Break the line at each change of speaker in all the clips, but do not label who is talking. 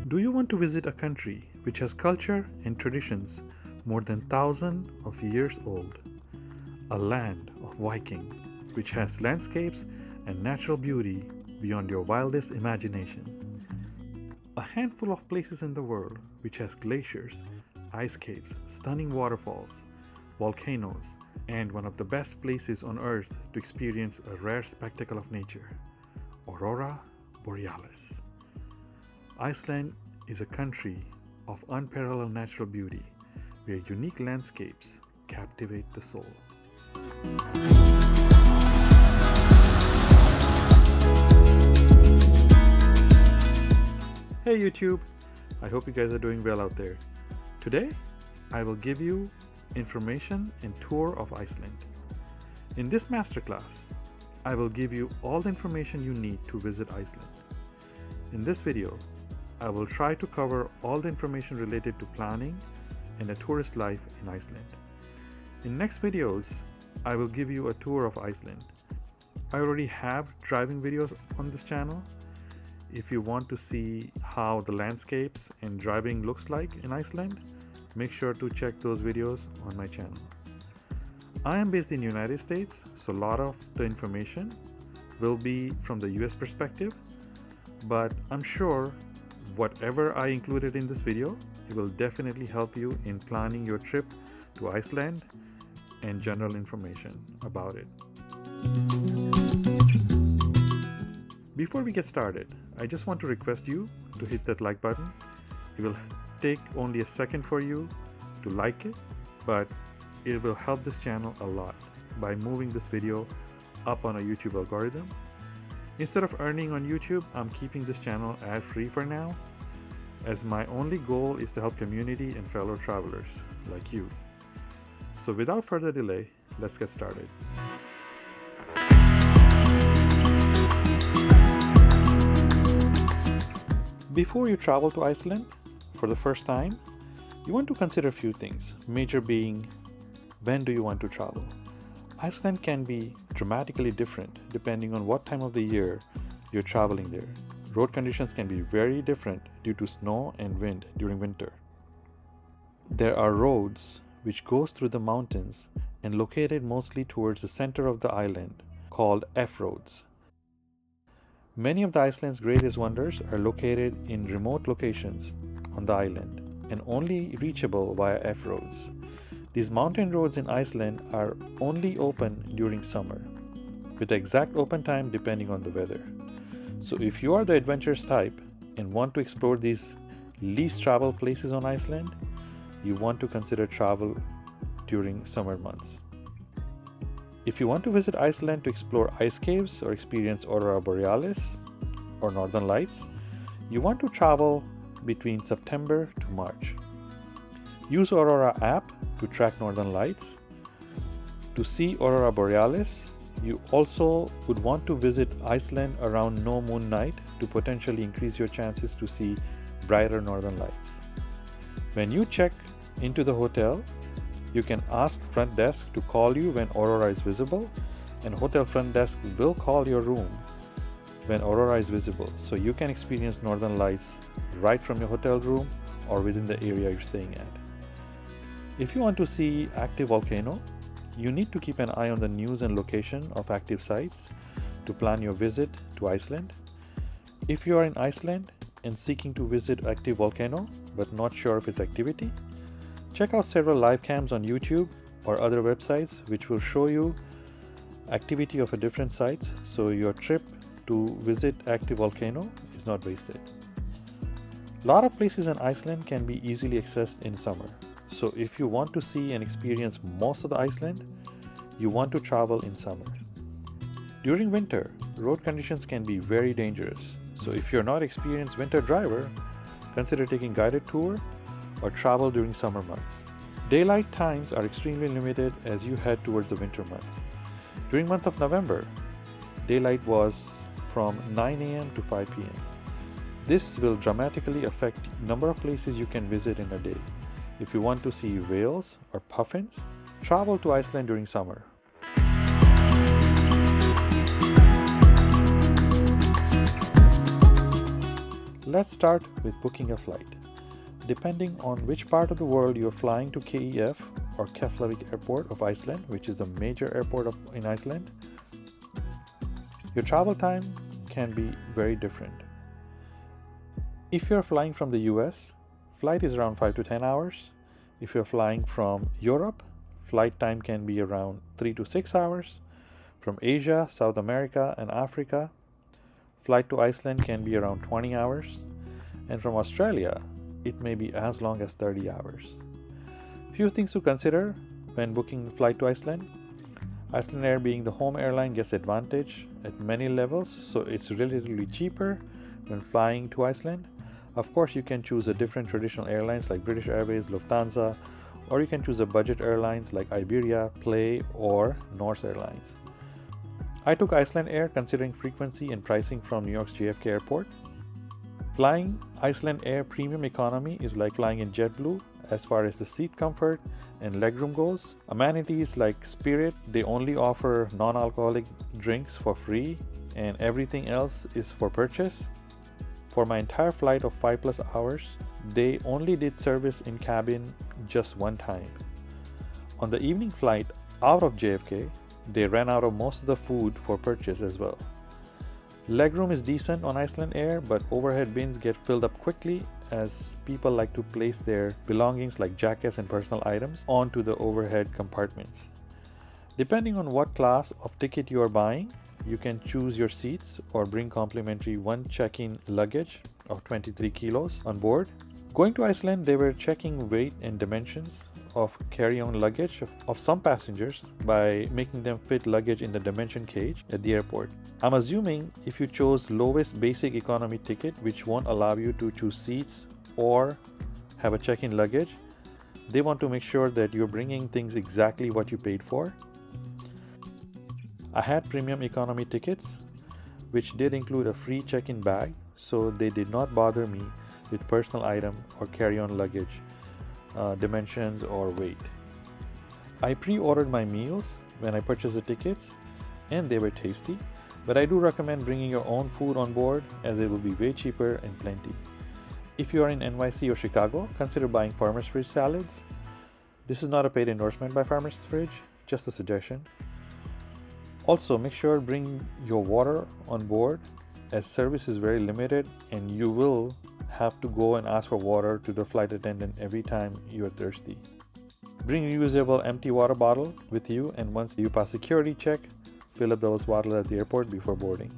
Do you want to visit a country which has culture and traditions more than thousands of years old? A land of Viking which has landscapes and natural beauty beyond your wildest imagination. A handful of places in the world which has glaciers, ice caves, stunning waterfalls, volcanoes, and one of the best places on earth to experience a rare spectacle of nature, Aurora Borealis. Iceland is a country of unparalleled natural beauty where unique landscapes captivate the soul. Hey YouTube, I hope you guys are doing well out there. Today, I will give you information and tour of Iceland. In this masterclass, I will give you all the information you need to visit Iceland. In this video, I will try to cover all the information related to planning and a tourist life in Iceland. In next videos, I will give you a tour of Iceland. I already have driving videos on this channel. If you want to see how the landscapes and driving looks like in Iceland, make sure to check those videos on my channel. I am based in the United States, so a lot of the information will be from the US perspective, but I'm sure whatever I included in this video, it will definitely help you in planning your trip to Iceland and general information about it. Before we get started, I just want to request you to hit that like button. It will take only a second for you to like it, but it will help this channel a lot by moving this video up on a YouTube algorithm. Instead of earning on YouTube, I'm keeping this channel ad-free for now, as my only goal is to help community and fellow travelers like you. So without further delay, let's get started. Before you travel to Iceland for the first time, you want to consider a few things, major being, when do you want to travel? Iceland can be dramatically different depending on what time of the year you're traveling there. Road conditions can be very different due to snow and wind during winter. There are roads which goes through the mountains and located mostly towards the center of the island, called F-roads. Many of the Iceland's greatest wonders are located in remote locations on the island and only reachable via F-roads. These mountain roads in Iceland are only open during summer, with the exact open time depending on the weather. So if you are the adventurous type and want to explore these least traveled places on Iceland, you want to consider travel during summer months. If you want to visit Iceland to explore ice caves or experience Aurora Borealis or Northern Lights, you want to travel between September to March. Use Aurora app to track Northern Lights. To see Aurora Borealis, you also would want to visit Iceland around no moon night to potentially increase your chances to see brighter Northern Lights. When you check into the hotel, you can ask the front desk to call you when Aurora is visible, and hotel front desk will call your room when Aurora is visible, so you can experience Northern Lights right from your hotel room or within the area you're staying at. If you want to see active volcano, you need to keep an eye on the news and location of active sites to plan your visit to Iceland. If you are in Iceland and seeking to visit active volcano but not sure of its activity, check out several live cams on YouTube or other websites which will show you activity of a different sites, so your trip to visit active volcano is not wasted. A lot of places in Iceland can be easily accessed in summer. So if you want to see and experience most of the Iceland, you want to travel in summer. During winter, road conditions can be very dangerous. So if you're not experienced winter driver, consider taking guided tour or travel during summer months. Daylight times are extremely limited as you head towards the winter months. During month of November, daylight was from 9 a.m. to 5 p.m. This will dramatically affect number of places you can visit in a day. If you want to see whales or puffins, travel to Iceland during summer. Let's start with booking a flight. Depending on which part of the world you're flying to, KEF or Keflavik Airport of Iceland, which is the major airport in Iceland, your travel time can be very different. If you're flying from the US, flight is around 5 to 10 hours. If you're flying from Europe, flight time can be around 3 to 6 hours. From Asia, South America, and Africa, flight to Iceland can be around 20 hours. And from Australia, it may be as long as 30 hours. Few things to consider when booking a flight to Iceland. Iceland Air being the home airline gets advantage at many levels, so it's relatively cheaper when flying to Iceland. Of course, you can choose a different traditional airlines like British Airways, Lufthansa, or you can choose a budget airlines like Iberia, Play, or Norse Airlines. I took Iceland Air considering frequency and pricing from New York's JFK Airport. Flying Iceland Air Premium Economy is like flying in JetBlue as far as the seat comfort and legroom goes. Amenities like Spirit, they only offer non-alcoholic drinks for free and everything else is for purchase. For my entire flight of 5+ hours, they only did service in cabin just one time. On the evening flight out of JFK, they ran out of most of the food for purchase as well. Legroom is decent on Iceland Air, but overhead bins get filled up quickly as people like to place their belongings like jackets and personal items onto the overhead compartments. Depending on what class of ticket you are buying, you can choose your seats or bring complimentary one check-in luggage of 23 kilos on board. Going to Iceland, they were checking weight and dimensions of carry-on luggage of some passengers by making them fit luggage in the dimension cage at the airport. I'm assuming if you chose lowest basic economy ticket, which won't allow you to choose seats or have a check-in luggage, they want to make sure that you're bringing things exactly what you paid for. I had premium economy tickets, which did include a free check-in bag, so they did not bother me with personal item or carry-on luggage dimensions or weight. I pre-ordered my meals when I purchased the tickets and they were tasty, but I do recommend bringing your own food on board as it will be way cheaper and plenty. If you are in NYC or Chicago, consider buying Farmer's Fridge salads. This is not a paid endorsement by Farmer's Fridge, just a suggestion. Also, make sure to bring your water on board as service is very limited and you will have to go and ask for water to the flight attendant every time you are thirsty. Bring a reusable empty water bottle with you, and once you pass security check, fill up those bottles at the airport before boarding.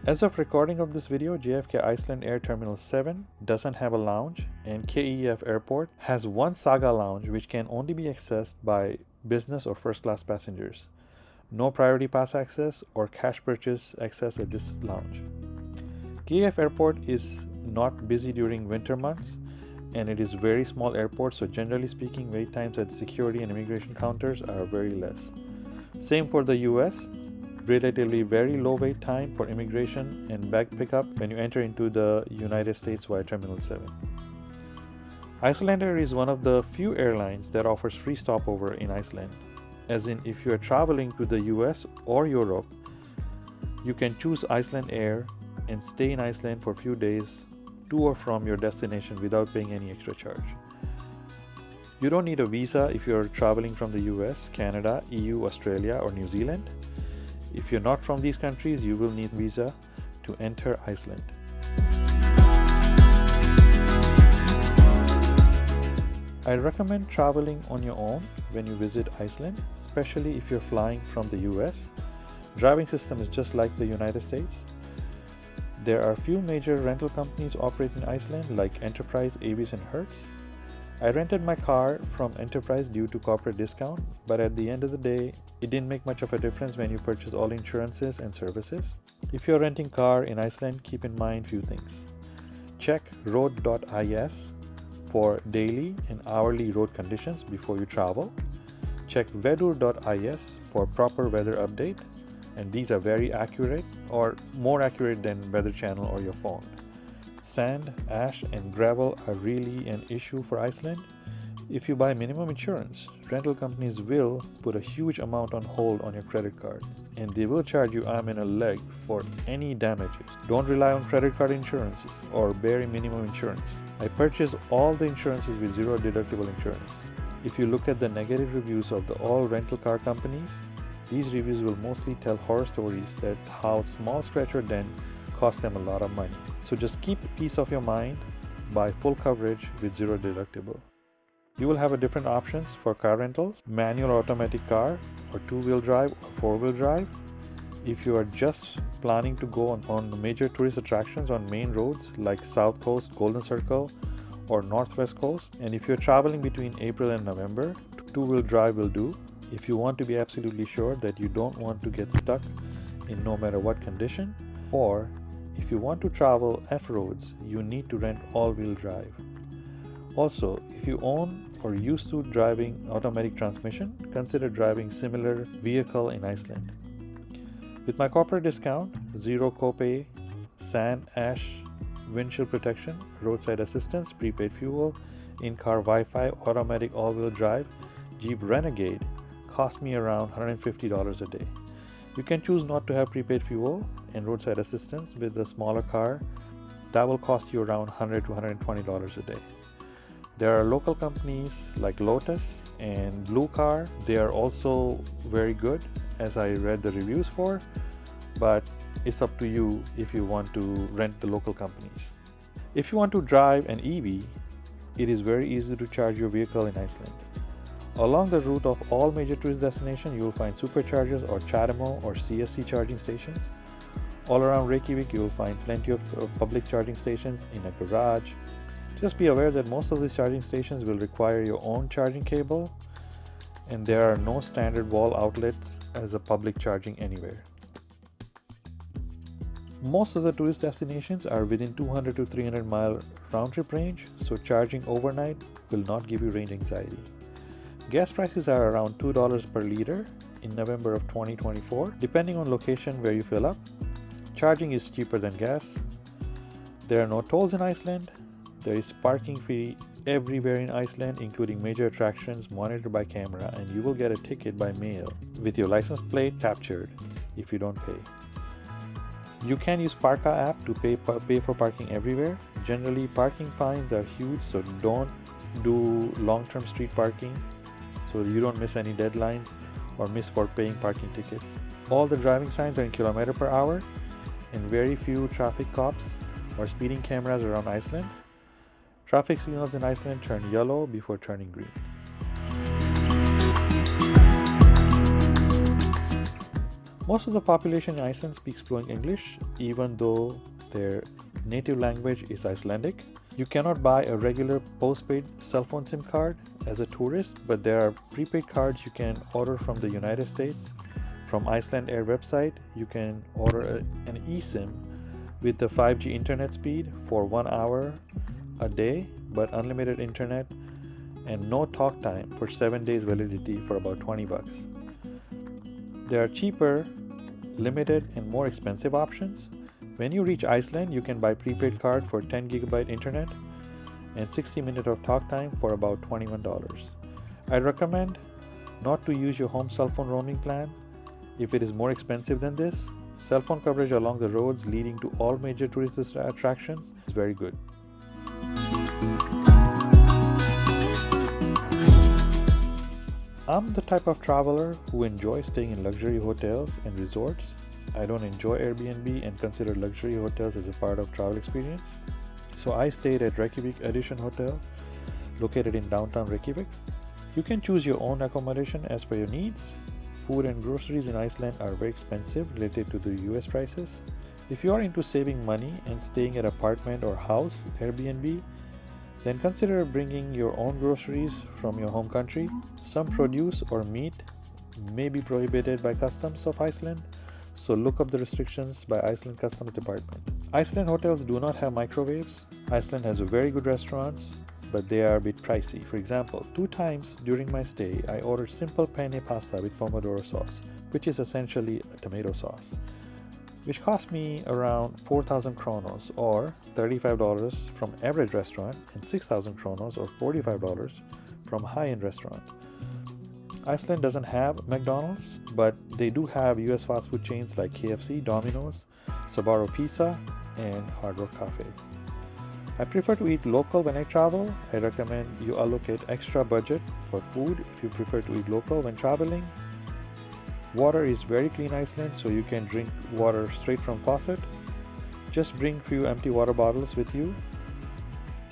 As of recording of this video, JFK Iceland Air Terminal 7 doesn't have a lounge, and KEF Airport has one Saga lounge which can only be accessed by business or first class passengers. No priority pass access or cash purchase access at this lounge. KEF Airport is not busy during winter months and it is very small airport, so generally speaking wait times at security and immigration counters are very less. Same for the US, relatively very low wait time for immigration and bag pickup when you enter into the United States via Terminal 7. Iceland Air is one of the few airlines that offers free stopover in Iceland, as in if you are traveling to the US or Europe, you can choose Iceland Air and stay in Iceland for a few days to or from your destination without paying any extra charge. You don't need a visa if you're traveling from the US, Canada, EU, Australia, or New Zealand. If you're not from these countries, you will need visa to enter Iceland. I recommend traveling on your own when you visit Iceland, especially if you're flying from the US. Driving system is just like the United States. There are a few major rental companies operating in Iceland like Enterprise, Avis, and Hertz. I rented my car from Enterprise due to corporate discount, but at the end of the day, it didn't make much of a difference when you purchase all insurances and services. If you're renting car in Iceland, keep in mind few things. Check road.is for daily and hourly road conditions before you travel. Check weather.is for proper weather update, and these are very accurate or more accurate than Weather Channel or your phone. Sand, ash, and gravel are really an issue for Iceland. If you buy minimum insurance, rental companies will put a huge amount on hold on your credit card, and they will charge you arm and a leg for any damages. Don't rely on credit card insurances or bare minimum insurance. I purchased all the insurances with zero deductible insurance. If you look at the negative reviews of all rental car companies, these reviews will mostly tell horror stories that how small scratch or dent cost them a lot of money. So just keep peace of your mind, buy full coverage with zero deductible. You will have different options for car rentals: manual or automatic car, or two-wheel drive or four-wheel drive. If you are just planning to go on major tourist attractions on main roads like South Coast, Golden Circle, or Northwest Coast, and if you're traveling between April and November, two-wheel drive will do. If you want to be absolutely sure that you don't want to get stuck in no matter what condition, or if you want to travel F-roads, you need to rent all-wheel drive. Also, if you own or used to driving automatic transmission, consider driving similar vehicle in Iceland. With my corporate discount, zero copay, sand, ash, windshield protection, roadside assistance, prepaid fuel, in-car Wi-Fi, automatic all-wheel drive, Jeep Renegade cost me around $150 a day. You can choose not to have prepaid fuel and roadside assistance with the smaller car. That will cost you around $100 to $120 a day. There are local companies like Lotus and Blue Car. They are also very good, as I read the reviews for, but it's up to you if you want to rent the local companies. If you want to drive an EV, it is very easy to charge your vehicle in Iceland. Along the route of all major tourist destinations, you will find superchargers or CHAdeMO or CSC charging stations. All around Reykjavik, you will find plenty of public charging stations in a garage. Just be aware that most of these charging stations will require your own charging cable, and there are no standard wall outlets as a public charging anywhere. Most of the tourist destinations are within 200 to 300 mile round trip range, so charging overnight will not give you range anxiety. Gas prices are around $2 per liter in November of 2024, depending on location where you fill up. Charging is cheaper than gas. There are no tolls in Iceland. There is parking fee everywhere in Iceland, including major attractions monitored by camera, and you will get a ticket by mail with your license plate captured if you don't pay. You can use Parka app to pay for parking everywhere. Generally, parking fines are huge, so don't do long-term street parking so you don't miss any deadlines or miss for paying parking tickets. All the driving signs are in kilometer per hour, and very few traffic cops or speeding cameras around Iceland. Traffic signals in Iceland turn yellow before turning green. Most of the population in Iceland speaks fluent English, even though their native language is Icelandic. You cannot buy a regular postpaid cell phone SIM card as a tourist, but there are prepaid cards you can order from the United States. From Iceland Air website, you can order an eSIM with the 5G internet speed for 1 hour a day, but unlimited internet and no talk time for 7 days validity for about $20. There are cheaper, limited, and more expensive options. When you reach Iceland, you can buy prepaid card for 10 gigabyte internet and 60 minutes of talk time for about $21. I recommend not to use your home cell phone roaming plan if it is more expensive than this. Cell phone coverage along the roads leading to all major tourist attractions is very good. I'm the type of traveler who enjoys staying in luxury hotels and resorts. I don't enjoy Airbnb and consider luxury hotels as a part of travel experience. So I stayed at Reykjavik Edition Hotel, located in downtown Reykjavik. You can choose your own accommodation as per your needs. Food and groceries in Iceland are very expensive related to the US prices. If you are into saving money and staying at apartment or house, Airbnb, then consider bringing your own groceries from your home country. Some produce or meat may be prohibited by customs of Iceland, so look up the restrictions by Iceland Customs Department. Iceland hotels do not have microwaves. Iceland has very good restaurants, but they are a bit pricey. For example, 2 times during my stay, I ordered simple penne pasta with pomodoro sauce, which is essentially a tomato sauce, which cost me around 4,000 kronos or $35 from average restaurant and 6,000 kronos or $45 from high-end restaurant. Iceland doesn't have McDonald's, but they do have US fast food chains like KFC, Domino's, Sbarro Pizza, and Hard Rock Cafe. I prefer to eat local when I travel. I recommend you allocate extra budget for food if you prefer to eat local when traveling. Water is very clean in Iceland, so you can drink water straight from faucet. Just bring few empty water bottles with you.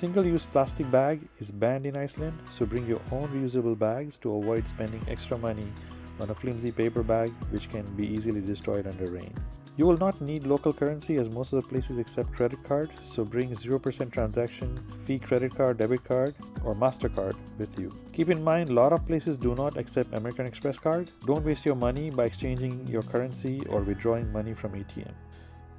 Single-use plastic bag is banned in Iceland, so bring your own reusable bags to avoid spending extra money on a flimsy paper bag which can be easily destroyed under rain. You will not need local currency as most of the places accept credit card, so bring 0% transaction fee credit card, debit card, or MasterCard with you. Keep in mind, a lot of places do not accept American Express card. Don't waste your money by exchanging your currency or withdrawing money from ATM.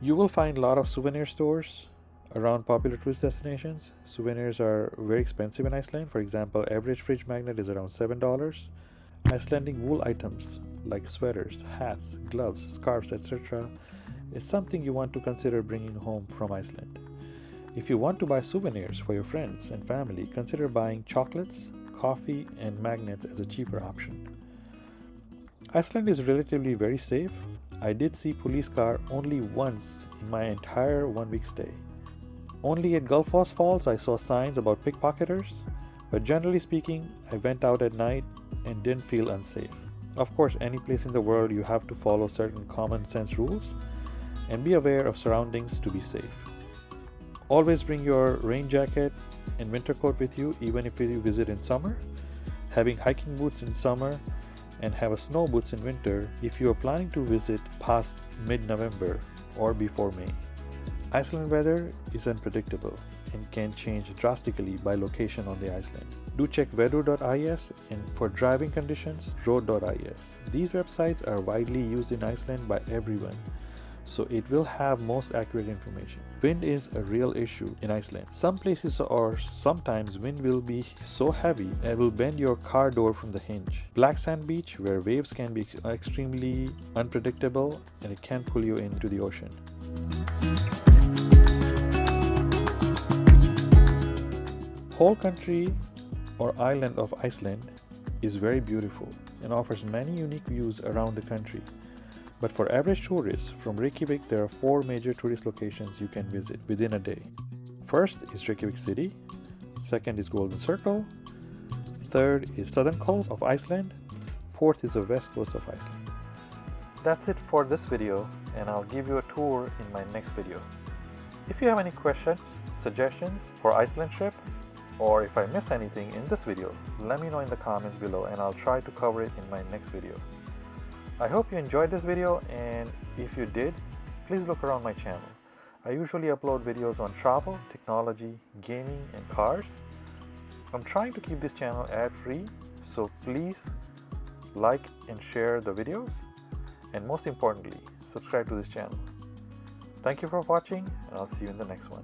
You will find a lot of souvenir stores around popular tourist destinations. Souvenirs are very expensive in Iceland. For example, average fridge magnet is around $7. Icelandic wool items like sweaters, hats, gloves, scarves, etc. is something you want to consider bringing home from Iceland. If you want to buy souvenirs for your friends and family, consider buying chocolates, coffee, and magnets as a cheaper option. Iceland is relatively very safe. I did see police car only once in my entire 1-week stay. Only at Gullfoss Falls I saw signs about pickpocketers, but generally speaking, I went out at night and didn't feel unsafe. Of course, any place in the world you have to follow certain common sense rules and be aware of surroundings to be safe. Always bring your rain jacket and winter coat with you even if you visit in summer. Having hiking boots in summer and have a snow boots in winter if you are planning to visit past mid-November or before May. Iceland weather is unpredictable and can change drastically by location on the island. Do check weather.is and for driving conditions, road.is. These websites are widely used in Iceland by everyone, so it will have most accurate information. Wind is a real issue in Iceland. Some places or sometimes wind will be so heavy it will bend your car door from the hinge. Black Sand Beach, where waves can be extremely unpredictable and it can pull you into the ocean. Whole country or island of Iceland is very beautiful and offers many unique views around the country. But for average tourists, from Reykjavik there are 4 major tourist locations you can visit within a day. First is Reykjavik City, second is Golden Circle, third is Southern Coast of Iceland, fourth is the West Coast of Iceland. That's it for this video, and I'll give you a tour in my next video. If you have any questions, suggestions for Iceland trip, or if I miss anything in this video, let me know in the comments below and I'll try to cover it in my next video. I hope you enjoyed this video, and if you did, please look around my channel. I usually upload videos on travel, technology, gaming, and cars. I'm trying to keep this channel ad-free, so please like and share the videos, and most importantly, subscribe to this channel. Thank you for watching, and I'll see you in the next one.